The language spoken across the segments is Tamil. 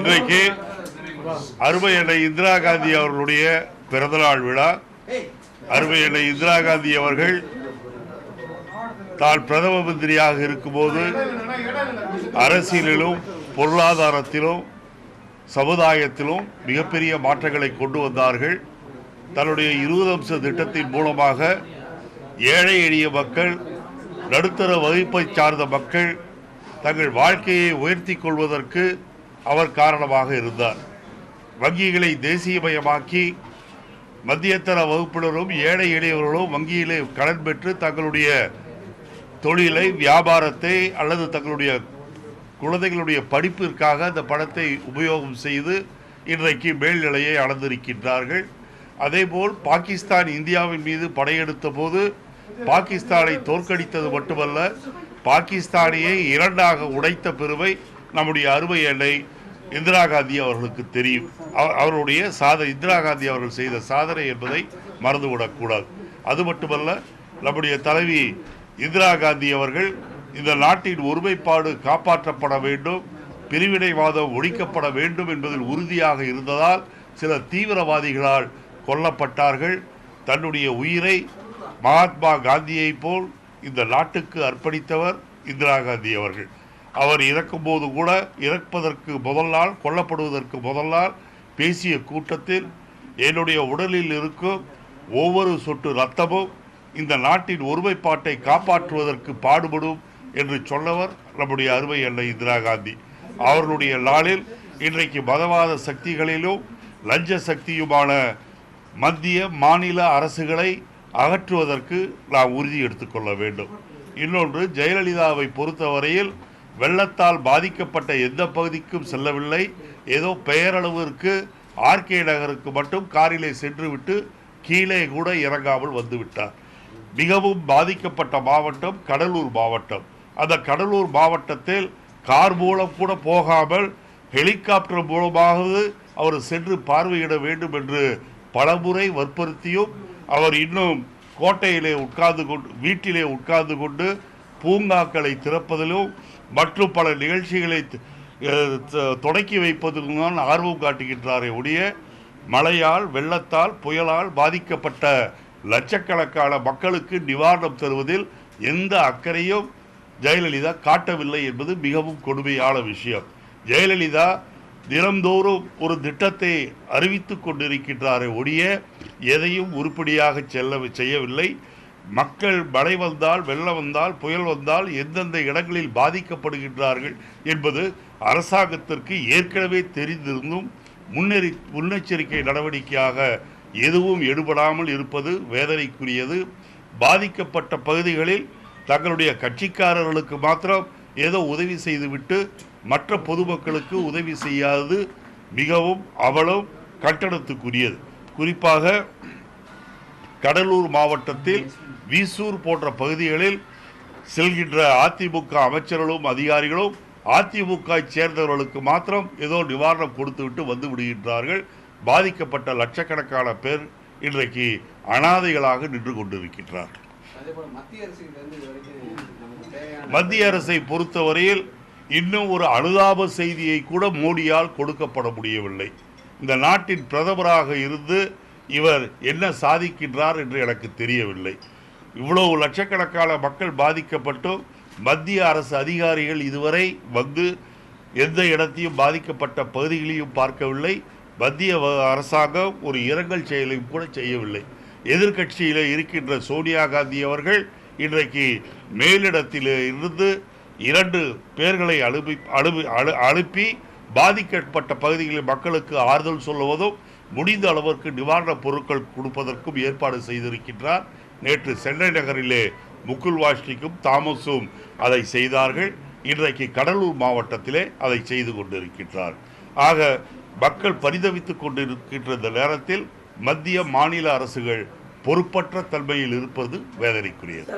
இன்றைக்கு அருமை அன்னை இந்திரா காந்தி அவர்களுடைய பிறந்தநாள் விழா. அருமை அன்னை இந்திரா காந்தி அவர்கள் தான் பிரதம மந்திரியாக இருக்கும்போது அரசியலிலும் பொருளாதாரத்திலும் சமுதாயத்திலும் மிகப்பெரிய மாற்றங்களை கொண்டு வந்தார்கள். தன்னுடைய 20 அம்ச திட்டத்தின் மூலமாக ஏழை எளிய மக்கள், நடுத்தர வகுப்பை சார்ந்த மக்கள் தங்கள் வாழ்க்கையை உயர்த்தி கொள்வதற்கு அவர் காரணமாக இருந்தார். வங்கிகளை தேசியமயமாக்கி மத்தியத்தர வகுப்பினரும் ஏழை எளியவர்களும் வங்கியிலே கடன் பெற்று தங்களுடைய தொழிலை, வியாபாரத்தை அல்லது தங்களுடைய குழந்தைகளுடைய படிப்பிற்காக அந்த பணத்தை உபயோகம் செய்து இன்றைக்கு மேல்நிலையை அளந்திருக்கின்றார்கள். அதேபோல் பாகிஸ்தான் இந்தியாவின் மீது படையெடுத்த போது பாகிஸ்தானை தோற்கடித்தது மட்டுமல்ல, பாகிஸ்தானியை இரண்டாக உடைத்த பெருமை நம்முடைய அருமை அன்னை இந்திரா காந்தி அவர்களுக்கு தெரியும். அவருடைய இந்திரா காந்தி அவர்கள் செய்த சாதனை என்பதை மறந்துவிடக்கூடாது. அது மட்டுமல்ல, நம்முடைய தலைவி இந்திரா காந்தி அவர்கள் இந்த நாட்டின் ஒருமைப்பாடு காப்பாற்றப்பட வேண்டும், பிரிவினைவாதம் ஒழிக்கப்பட வேண்டும் என்பதில் உறுதியாக இருந்ததால் சில தீவிரவாதிகளால் கொல்லப்பட்டார்கள். தன்னுடைய உயிரை மகாத்மா காந்தியை போல் இந்த நாட்டுக்கு அர்ப்பணித்தவர் இந்திரா காந்தி அவர்கள். அவர் இறக்கும்போது கூட, இறப்பதற்கு முதல் நாள், கொல்லப்படுவதற்கு முதல் நாள் பேசிய கூட்டத்தில், என்னுடைய உடலில் இருக்கும் ஒவ்வொரு சொட்டு இரத்தமும் இந்த நாட்டின் ஒருமைப்பாட்டை காப்பாற்றுவதற்கு பாடுபடும் என்று சொன்னவர் நம்முடைய அருமை அன்னை இந்திரா காந்தி. அவர்களுடைய நாளில் இன்றைக்கு மதவாத சக்திகளிலும் லஞ்ச சக்தியுமான மத்திய மாநில அரசுகளை அகற்றுவதற்கு நாம் உறுதி எடுத்துக்கொள்ள வேண்டும். இன்னொன்று, ஜெயலலிதாவை பொறுத்தவரையில் வெள்ளத்தால் பாதிக்கப்பட்ட எந்த பகுதிக்கும் செல்லவில்லை. ஏதோ பெயரளவிற்கு ஆர்கே நகருக்கு மட்டும் காரிலே சென்றுவிட்டு கீழே கூட இறங்காமல் வந்துவிட்டார். மிகவும் பாதிக்கப்பட்ட மாவட்டம் கடலூர் மாவட்டம். அந்த கடலூர் மாவட்டத்தில் கார் மூலம் கூட போகாமல் ஹெலிகாப்டர் மூலமாவது அவர் சென்று பார்வையிட வேண்டும் என்று பலமுறை வற்புறுத்தியும் அவர் இன்னும் கோட்டையிலே உட்கார்ந்து கொண்டு, வீட்டிலே உட்கார்ந்து கொண்டு பூங்காக்களை திறப்பதிலும் மற்றும் பல நிகழ்ச்சிகளை தொடக்கி வைப்பதிலும் தான் ஆர்வம் காட்டுகின்றாரே ஒழிய, மழையால், வெள்ளத்தால், புயலால் பாதிக்கப்பட்ட லட்சக்கணக்கான மக்களுக்கு நிவாரணம் தருவதில் எந்த அக்கறையும் ஜெயலலிதா காட்டவில்லை என்பது மிகவும் கொடுமையான விஷயம். ஜெயலலிதா தினந்தோறும் ஒரு திட்டத்தை அறிவித்து கொண்டிருக்கின்றாரே ஒழிய எதையும் உருப்படியாக செய்யவில்லை. மக்கள் மழை வந்தால், வெள்ளம் வந்தால், புயல் வந்தால் எந்தெந்த இடங்களில் பாதிக்கப்படுகின்றார்கள் என்பது அரசாங்கத்திற்கு ஏற்கனவே தெரிந்திருந்தும் முன்னெச்சரிக்கை நடவடிக்கையாக எதுவும் எடுபடாமல் இருப்பது வேதனைக்குரியது. பாதிக்கப்பட்ட பகுதிகளில் தங்களுடைய கட்சிக்காரர்களுக்கு மாத்திரம் ஏதோ உதவி செய்துவிட்டு மற்ற பொதுமக்களுக்கு உதவி செய்யாதது மிகவும் அவலம், கட்டணத்துக்குரியது. குறிப்பாக கடலூர் மாவட்டத்தில் வீசூர் போன்ற பகுதிகளில் செல்கின்ற அதிமுக அமைச்சர்களும் அதிகாரிகளும் அதிமுக சேர்ந்தவர்களுக்கு மாத்திரம் ஏதோ நிவாரணம் கொடுத்துவிட்டு வந்து விடுகின்றார்கள். பாதிக்கப்பட்ட லட்சக்கணக்கான பேர் இன்றைக்கு அனாதைகளாக நின்று கொண்டிருக்கின்றார்கள். மத்திய அரசை பொறுத்தவரையில் இன்னும் ஒரு அனுதாப செய்தியை கூட மோடியால் கொடுக்கப்பட முடியவில்லை. இந்த நாட்டின் பிரதமராக இருந்து இவர் என்ன சாதிக்கின்றார் என்று எனக்கு தெரியவில்லை. இவ்வளவு லட்சக்கணக்கான மக்கள் பாதிக்கப்பட்டும் மத்திய அரசு அதிகாரிகள் இதுவரை வந்து எந்த இடத்தையும் பாதிக்கப்பட்ட பகுதிகளையும் பார்க்கவில்லை. மத்திய அரசாங்கம் ஒரு இரங்கல் செயலையும் கூட செய்யவில்லை. எதிர்கட்சியில் இருக்கின்ற சோனியா காந்தி அவர்கள் இன்றைக்கு மேலிடத்தில் இருந்து 2 பேர்களை அனுப்பி பாதிக்கப்பட்ட பகுதிகளில் மக்களுக்கு ஆறுதல் சொல்லுவதும் முடிந்த அளவிற்கு நிவாரணப் பொருட்கள் கொடுப்பதற்கும் ஏற்பாடு செய்திருக்கின்றார். நேற்று சென்னை நகரிலே முகுல் வாஸ்னிக்கும் தாமஸும் அதை செய்தார்கள். இன்றைக்கு கடலூர் மாவட்டத்திலே அதை செய்து கொண்டிருக்கின்றார். ஆக மக்கள் பரிதவித்துக் கொண்டிருக்கின்ற இந்த நேரத்தில் மத்திய மாநில அரசுகள் பொறுப்பற்ற தன்மையில் இருப்பது வேதனைக்குரியது.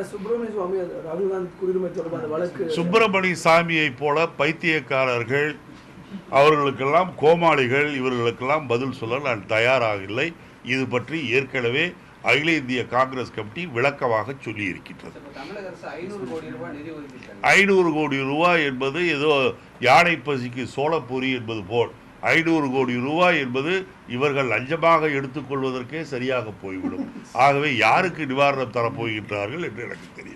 சுப்பிரமணிய சாமியை போல பைத்தியக்காரர்கள், அவர்களுக்கெல்லாம் கோமாளிகள், இவர்களுக்கெல்லாம் பதில் சொல்ல நான் தயாராக இல்லை. இது பற்றி ஏற்கனவே அகில இந்திய காங்கிரஸ் கமிட்டி விளக்கமாக சொல்லி இருக்கின்றது. 500 கோடி ரூபாய் என்பது ஏதோ யானை பசிக்கு சோளப்பொரி என்பது போல் 500 கோடி ரூபாய் என்பது இவர்கள் லஞ்சமாக எடுத்துக்கொள்வதற்கே சரியாக போய்விடும். ஆகவே யாருக்கு நிவாரணம் தரப்போகின்றார்கள் என்று எனக்கு தெரியும்.